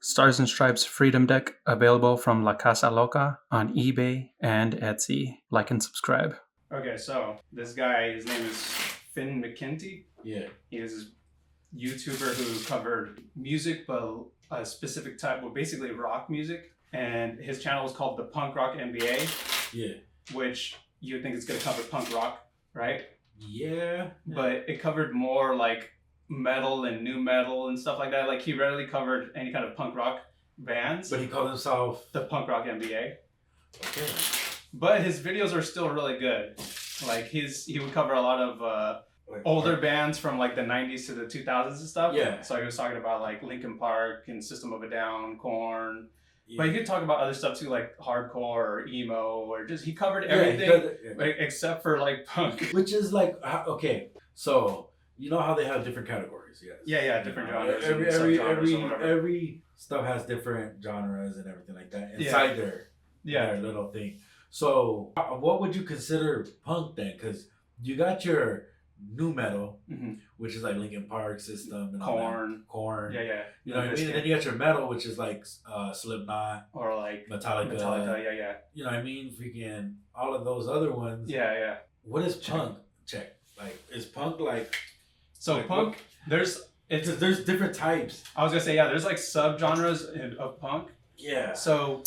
Stars and Stripes Freedom Deck available from La Casa Loca on eBay and Etsy. Like and subscribe. Okay, so this guy, his name is Finn McKenty. Yeah. He is a YouTuber who covered music, but a specific type, well, basically rock music. And his channel is called the Punk Rock NBA. Yeah. Which you would think it's going to cover punk rock, right? Yeah. But it covered more like metal and new metal and stuff like that. Like he rarely covered any kind of punk rock bands. But he called himself the Punk Rock NBA. Okay. But his videos are still really good. Like he would cover a lot of older bands from like the 90s to the 2000s and stuff. Yeah. So he was talking about like Linkin Park and System of a Down, Korn. Yeah. But he could talk about other stuff too, like hardcore or emo, or just he covered everything except for like punk. Which is like, okay, so you know how they have different categories, yes. Yeah, different genres. Every stuff has different genres and everything like that inside their little thing. So what would you consider punk then? Because you got your new metal, which is like Linkin Park, System, and Korn. Yeah. You know what I mean? And then you got your metal, which is like Slipknot or like Metallica. Yeah. You know what I mean? Freaking all of those other ones. Yeah. What is punk? Check. Like, is punk like? So like punk, there's different types. I was gonna say there's like subgenres of punk. Yeah. So,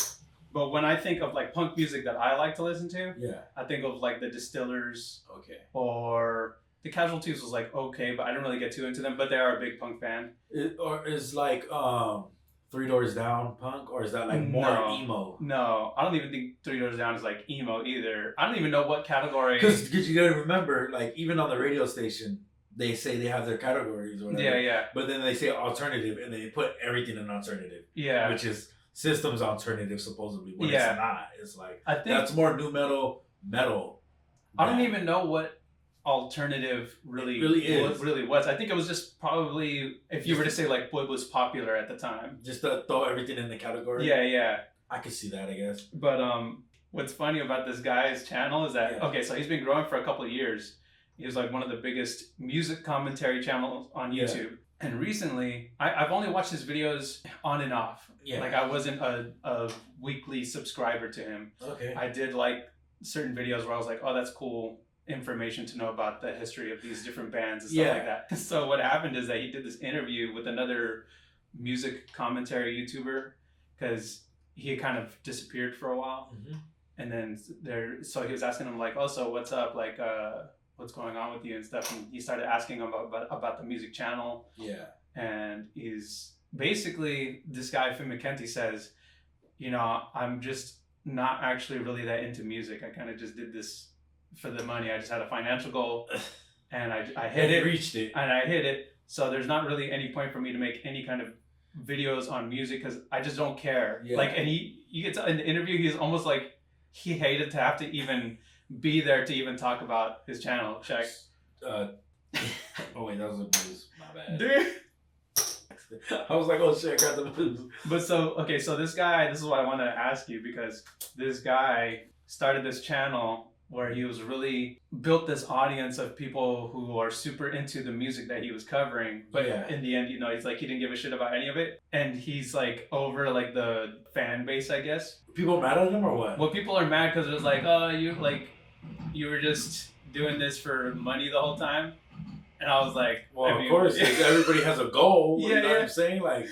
but when I think of like punk music that I like to listen to, I think of like the Distillers. Okay. Or the Casualties was like okay, but I don't really get too into them. But they are a big punk fan. Or is like Three Doors Down punk, or is that like more emo? No, I don't even think Three Doors Down is like emo either. I don't even know what category. Because you gotta remember, like even on the radio station, they say they have their categories or whatever. Yeah. But then they say alternative, and they put everything in alternative. Yeah. Which is System's alternative supposedly, but it's not. It's like I think that's more new metal. I don't even know what alternative really was. I think it was just probably if you were to say like what was popular at the time. Just to throw everything in the category. Yeah. I could see that, I guess. But what's funny about this guy's channel is that so he's been growing for a couple of years. He was like one of the biggest music commentary channels on YouTube. And recently, I've only watched his videos on and off. Yeah. Like I wasn't a weekly subscriber to him. Okay. I did like certain videos where I was like, oh, that's cool information to know about the history of these different bands and stuff like that. So what happened is that he did this interview with another music commentary YouTuber because he had kind of disappeared for a while. And then so he was asking him like, oh, so what's up? Like, what's going on with you and stuff? And he started asking him about the music channel. Yeah. And he's basically, this guy, Finn McKenty, says, I'm just not actually really that into music. I kind of just did this for the money. I just had a financial goal and I hit it. Reached it. And I hit it. So there's not really any point for me to make any kind of videos on music because I just don't care. Yeah. Like, and you get to, in the interview, he's almost like he hated to have to even be there to even talk about his channel. Check. Oh wait, that was a booze. My bad. Dude. I was like, oh shit, I got the booze. But so this guy, this is what I wanted to ask you, because this guy started this channel where he was really built this audience of people who are super into the music that he was covering. But in the end, it's like he didn't give a shit about any of it. And he's like over like the fan base, I guess. People mad at him or what? Well, people are mad because it was like, oh, you were just doing this for money the whole time. And I was like, well, of course, everybody has a goal. You know what I'm saying? Like,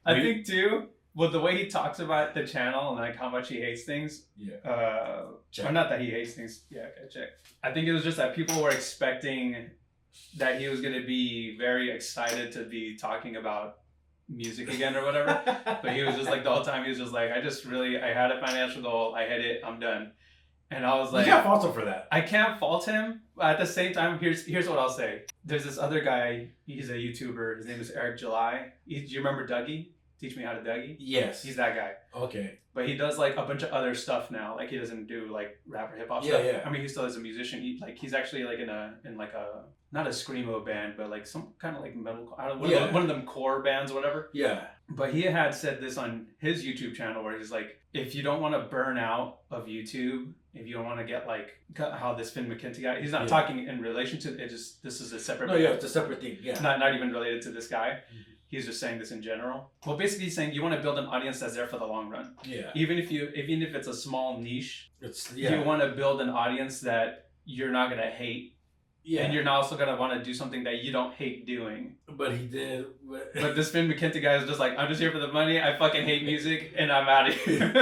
I think too, well, the way he talks about the channel and like how much he hates things. Or not that he hates things. Yeah, okay, check. I think it was just that people were expecting that he was going to be very excited to be talking about music again or whatever. But he was just like, the whole time he was just like, I had a financial goal. I hit it. I'm done. And I was like, you can't fault him for that. I can't fault him. But at the same time, here's what I'll say. There's this other guy. He's a YouTuber. His name is Eric July. Do you remember Dougie? Teach Me How to Dougie? Yes. He's that guy. Okay. But he does like a bunch of other stuff now. Like he doesn't do like rap or hip hop stuff. Yeah. I mean, he still is a musician. He's actually like in like a not a screamo band, but like some kind of like metal. One of them core bands, or whatever. Yeah. But he had said this on his YouTube channel where he's like, if you don't want to burn out of YouTube, if you don't want to get like how this Finn McKenty guy, he's not talking in relation to it. This is a separate. No, it's a separate thing. Yeah. Not even related to this guy. he's just saying this in general. Well, basically he's saying you want to build an audience that's there for the long run. Yeah. Even if it's a small niche, you want to build an audience that you're not gonna hate. Yeah. And you're also gonna want to do something that you don't hate doing. But he did. But this Finn McKenty guy is just like, I'm just here for the money. I fucking hate music, and I'm out of here.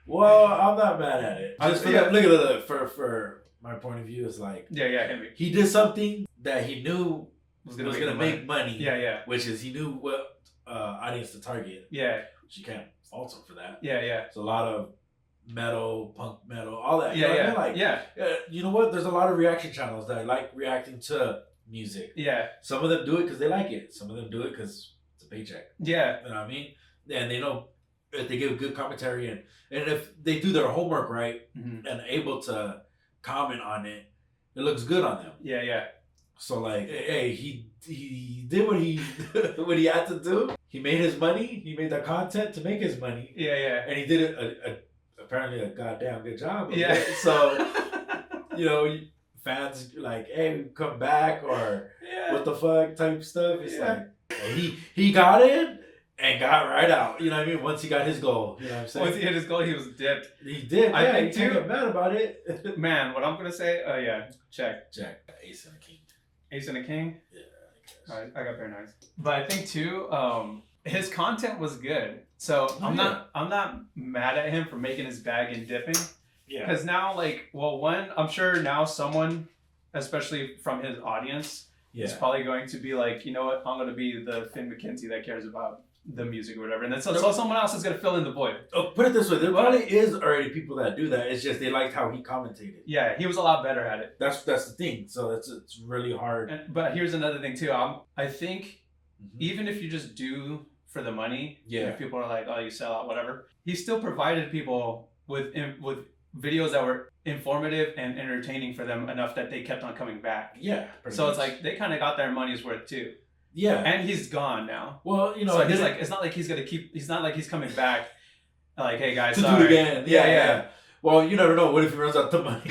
Well, I'm not mad at it. Just look at it. For my point of view, is like, hit me. He did something that he knew was gonna make money. Yeah. Which is he knew what audience to target. Yeah. Which you can't fault him for that. Yeah. It's a lot of metal, punk metal, all that. You know what I mean? You know what? There's a lot of reaction channels that like reacting to music. Yeah. Some of them do it because they like it. Some of them do it because it's a paycheck. Yeah. You know what I mean? And they know if they give good commentary and if they do their homework right and able to comment on it, it looks good on them. Yeah. So like, hey, he did what he what he had to do. He made his money. He made the content to make his money. Yeah. And he did it apparently a goddamn good job. Yeah. So, fans like, hey, come back or what the fuck type stuff. It's like he got in and got right out. You know what I mean? Once he got his goal. You know what I'm saying? Once he hit his goal, he was dipped. He did. I think you can't get mad about it. Man, what I'm gonna say? Check. Ace and a king. Ace and a king? Yeah, I guess. Alright, I got very nice. But I think too, his content was good. So I'm not mad at him for making his bag and dipping. Yeah. Because now, I'm sure now someone, especially from his audience, is probably going to be like, you know what, I'm going to be the Finn McKenty that cares about the music or whatever. And then so someone else is going to fill in the void. Oh, put it this way. There probably is already people that do that. It's just they liked how he commentated. Yeah, he was a lot better at it. That's the thing. So it's really hard. But here's another thing too. I think even if you just do for the money, if people are like, oh, you sell out, whatever, he still provided people with videos that were informative and entertaining for them enough that they kept on coming back. Yeah. So it's like they kind of got their money's worth too. Yeah. And he's gone now. Well, so he's like, it's not like he's not like he's coming back. Like, hey guys, to do it again. Yeah. Well, you never know. What if he runs out of money?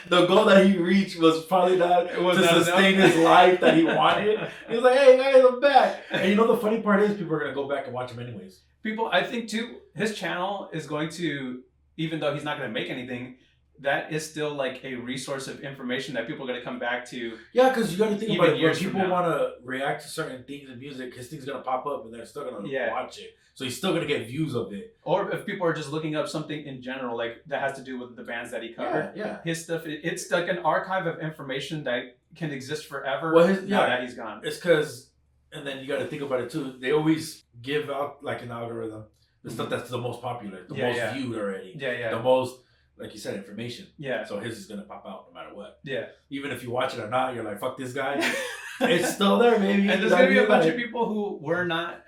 The goal that he reached was probably not to sustain his life that he wanted. He was like, hey guys, I'm back. And the funny part is people are going to go back and watch him anyways. People, I think too, his channel is going to, even though he's not going to make anything, that is still like a resource of information that people are going to come back to. Yeah, because you got to think about it. When people want to react to certain things in music, his thing's going to pop up and they're still going to watch it. So he's still going to get views of it. Or if people are just looking up something in general, like that has to do with the bands that he covered. Yeah. His stuff, it's like an archive of information that can exist forever now that he's gone. It's because, and then you got to think about it too, they always give out like an algorithm, the stuff that's the most popular, the most viewed already. The most, like you said, information. Yeah. So his is going to pop out no matter what. Yeah. Even if you watch it or not, you're like, fuck this guy. It's still there, baby. And there's going to be a bunch of people who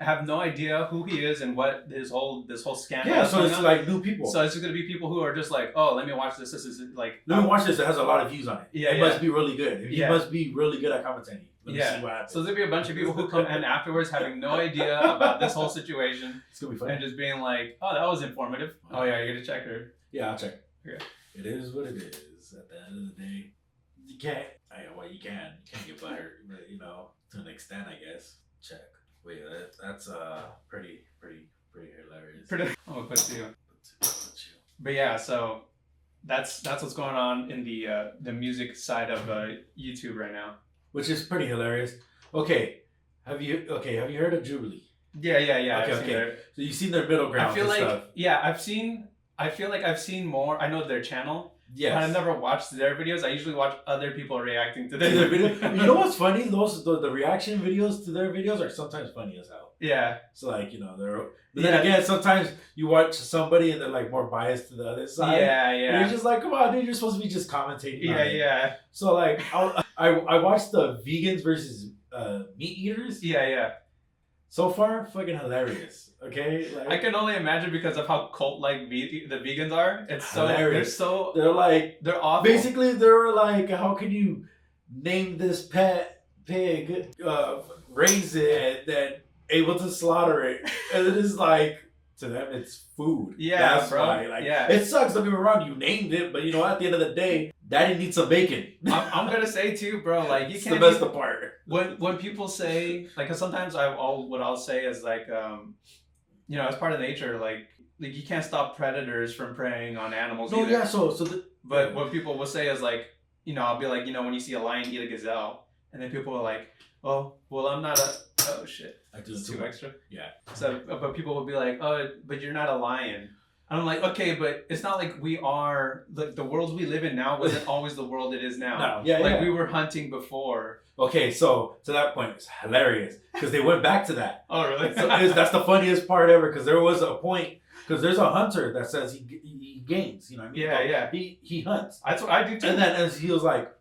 have no idea who he is and what this whole scandal is. Yeah, so it's like new people. So it's going to be people who are just like, oh, let me watch this. This is like... Let me watch this. It has a lot of views on it. Yeah, it must be really good. He must be really good at commentating. Let me see what happens. So there's going to be a bunch of people who come in afterwards having no idea about this whole situation. It's going to be funny. And just being like, oh, that was informative. Oh, yeah, you're going to check her. Yeah, I'll check. Okay. It is what it is. At the end of the day, you can't. You can't get buttered, but to an extent, I guess. Check. Wait, that's pretty hilarious. I'm gonna put to you. But yeah, so that's what's going on in the music side of YouTube right now, which is pretty hilarious. Okay, have you heard of Jubilee? Yeah. Okay. So you've seen their middle ground. I feel like stuff. I feel like I've seen more. I know their channel. Yes. But I've never watched their videos. I usually watch other people reacting to their videos. You know what's funny? The reaction videos to their videos are sometimes funny as hell. Yeah. So like, they're... But then again, sometimes you watch somebody and they're like more biased to the other side. Yeah. And you're just like, come on, dude, you're supposed to be just commentating. Yeah. So like, I watched the vegans versus meat eaters. Yeah. So far, fucking hilarious. Okay, I can only imagine because of how cult-like the vegans are. It's so hilarious. They're awful. Basically, they're like, how can you name this pet pig, raise it, and then able to slaughter it? And it is like, to them, it's food. Yeah, that's bro. Why. Like, it sucks. Don't get me wrong. You named it, but at the end of the day, Daddy needs some bacon. I'm gonna say too, bro. Like, you can't. It's the best part. when people say like, 'cause sometimes what I'll say is like, as part of nature, like you can't stop predators from preying on animals. No, either. yeah. But what people will say is like, I'll be like, when you see a lion eat a gazelle, and then people are like, oh, well, I'm not a. Oh shit! I do too extra. Yeah. So, but people will be like, oh, but you're not a lion. And I'm like, okay, but it's not like we are the world we live in now wasn't always the world it is now. No, yeah. We were hunting before. Okay, so to that point, it's hilarious because they went back to that. Oh, really? So that's the funniest part ever because there was a point because there's a hunter that says he gains. You know what I mean? Yeah. He hunts. That's what I do too. And then as he was like,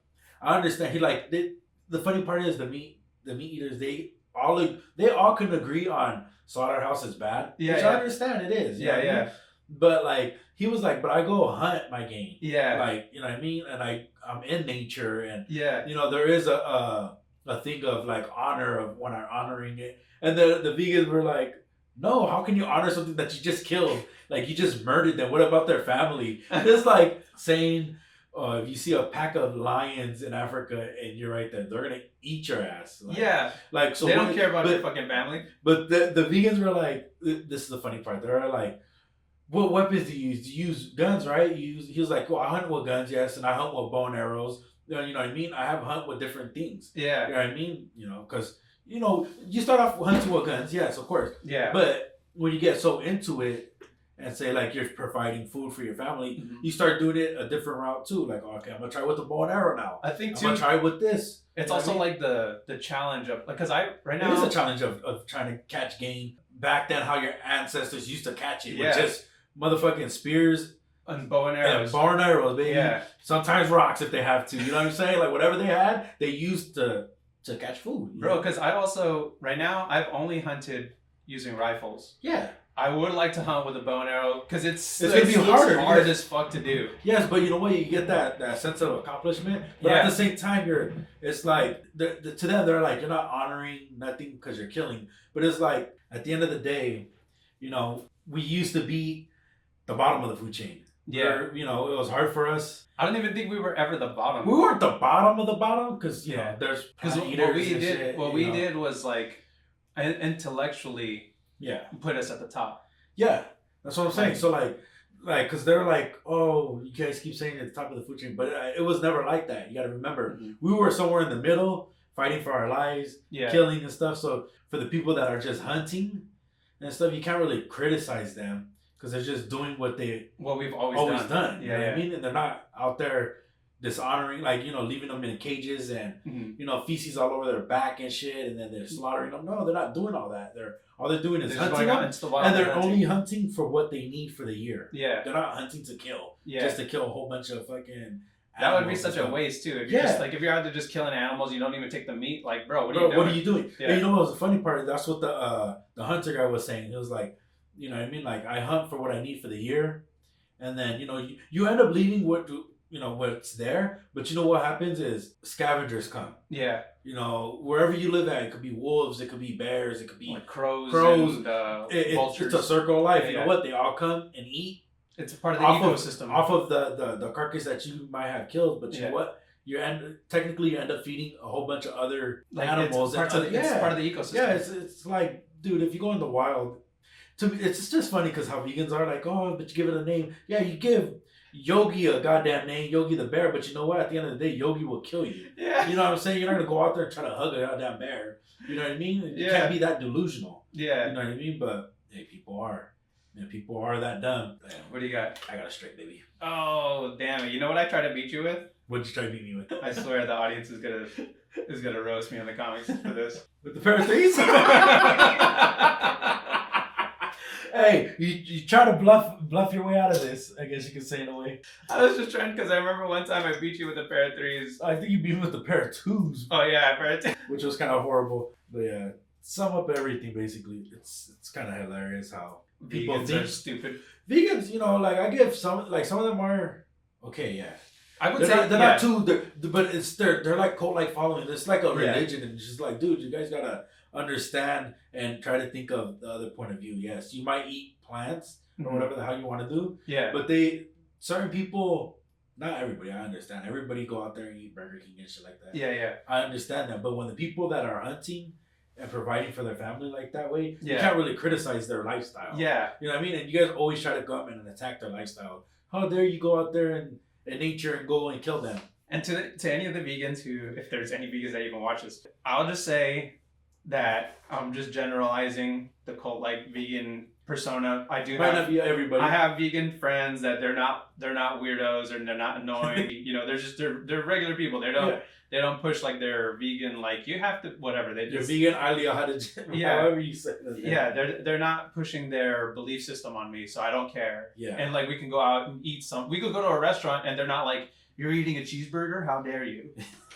I understand. He like the funny part is the meat eaters they all can agree on slaughterhouse is bad. Yeah, which I understand it is. Yeah, yeah. But like he was like, but I go hunt my game. Yeah. Like, you know what I mean? And I'm in nature and yeah. There is a thing of like honor of when I'm honoring it. And the vegans were like, no, how can you honor something that you just killed? Like you just murdered them. What about their family? It's like saying if you see a pack of lions in Africa and you're right there, they're gonna eat your ass. Like, yeah. Like so they don't care about their fucking family. But the vegans were like, this is the funny part. They're like, what weapons do you use? You use guns, right? He was like, well, I hunt with guns, yes, and I hunt with bow and arrows. You know what I mean? I have hunt with different things. Yeah. You know what I mean? Because, you start off hunting with guns, yes, of course. Yeah. But when you get so into it and say, like, you're providing food for your family, you start doing it a different route, too. Like, okay, I'm going to try with the bow and arrow now. I think, too. I'm going to try with this. It's also like the challenge of, like, because right now. It is a challenge of trying to catch game. Back then, how your ancestors used to catch it. Yeah. With just motherfucking spears. And bow and arrows. And bow and arrows, baby. Yeah. Sometimes rocks if they have to. You know what I'm saying? Like whatever they had, they used to catch food. Bro, because right now, I've only hunted using rifles. Yeah. I would like to hunt with a bow and arrow because it's going to be harder. Hard as fuck to do. Yes, but you know what? You get that sense of accomplishment. But at the same time, it's like, to them, they're like, you're not honoring nothing because you're killing. But it's like, at the end of the day, we used to be the bottom of the food chain. Yeah. Where, it was hard for us. I don't even think we were ever the bottom. We weren't the bottom of the bottom because, there's because what we did was like intellectually put us at the top. Yeah. That's what I'm saying. So like, because they're like, oh, you guys keep saying at the top of the food chain, but it was never like that. You got to remember, we were somewhere in the middle, fighting for our lives, killing and stuff. So for the people that are just hunting and stuff, you can't really criticize them. Because they're just doing what we've always done. You know what I mean? And they're not out there dishonoring, like, leaving them in cages and, feces all over their back and shit. And then they're slaughtering them. No, they're not doing all that. All they're doing is hunting them. And they're only hunting for what they need for the year. Yeah. They're not hunting to kill. Yeah. Just to kill a whole bunch of fucking that would be such a waste, too. If you're if you're out there just killing animals, you don't even take the meat. Like, bro, what are you doing? Yeah. And what was the funny part? That's what the hunter guy was saying. He was like, you know what I mean? Like, I hunt for what I need for the year. And then, you end up leaving what's there. But what happens is scavengers come. Yeah. Wherever you live at, it could be wolves, it could be bears, it could be like crows and It's vultures. a circle of life. You know what? They all come and eat. It's a part of the ecosystem. Off of the carcass that you might have killed. But you know what? You end up feeding a whole bunch of other animals. It's part of the ecosystem. Yeah, it's like, dude, if you go in the wild... It's just funny because how vegans are like, oh, but you give it a name. Yeah, you give Yogi a goddamn name, Yogi the bear, but you know what? At the end of the day, Yogi will kill you. Yeah. You know what I'm saying? You're not going to go out there and try to hug a goddamn bear. You know what I mean? You can't be that delusional. Yeah. You know what I mean? But, hey, people are. People are that dumb. Damn. What do you got? I got a straight, baby. Oh, damn it. You know what I try to beat you with? What'd you try to beat me with? I swear the audience is gonna roast me in the comments for this. With the pair of threes? Hey, you try to bluff your way out of this, I guess you could say in a way. I was just trying because I remember one time I beat you with a pair of threes. I think you beat me with a pair of twos. Oh yeah, a pair of twos. Which was kind of horrible. But yeah, sum up everything basically. It's kind of hilarious how people are stupid. Vegans, like I give some of them are okay. Yeah, I would say they're not too. But they're like cult-like following. It's like a religion, and it's just like, dude, you guys gotta understand and try to think of the other point of view. Yes, you might eat plants or whatever the hell you want to do. Yeah. But certain people not everybody, I understand. Everybody go out there and eat Burger King and shit like that. Yeah, yeah. I understand that. But when the people that are hunting and providing for their family like that way, Yeah. you can't really criticize their lifestyle. Yeah. You know what I mean? And you guys always try to come in and attack their lifestyle. How dare you go out there and in nature and go and kill them? And to any of the vegans who, if there's any vegans that even watch this, I'll just say that I'm just generalizing the cult-like vegan persona. I do Might have not be everybody. I have vegan friends that they're not weirdos and they're not annoying. You know, they're regular people. They don't push like they're vegan, like you have to whatever. They're vegan however you say that. Yeah, they're not pushing their belief system on me, so I don't care. Yeah. And like we can go out and eat we could go to a restaurant and they're not like, you're eating a cheeseburger? How dare you?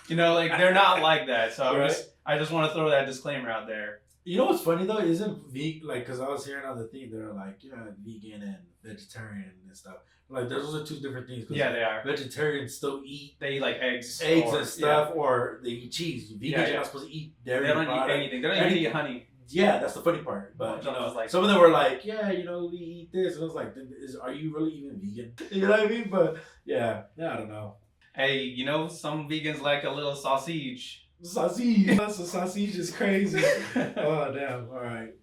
You know, like they're not like that. So right. I just want to throw that disclaimer out there. You know what's funny though? Isn't vegan, like, because I was hearing on the thing, they're like, yeah, vegan and vegetarian and stuff. Like, those are two different things. Yeah, they are. Vegetarians still eat. They eat like eggs and stuff, or they eat cheese. Vegans are not supposed to eat dairy. They don't eat anything. They don't even eat honey. Yeah, that's the funny part. But you know, like, some of them were like, yeah, you know, we eat this. And I was like, are you really even vegan? You know what I mean? But yeah, I don't know. Hey, you know, some vegans like a little sausage. Sausage. That's a sausage is crazy. Oh, damn. All right.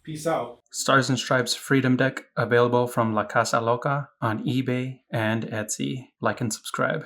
Peace out. Stars and Stripes Freedom Deck available from La Casa Loca on eBay and Etsy. Like and subscribe.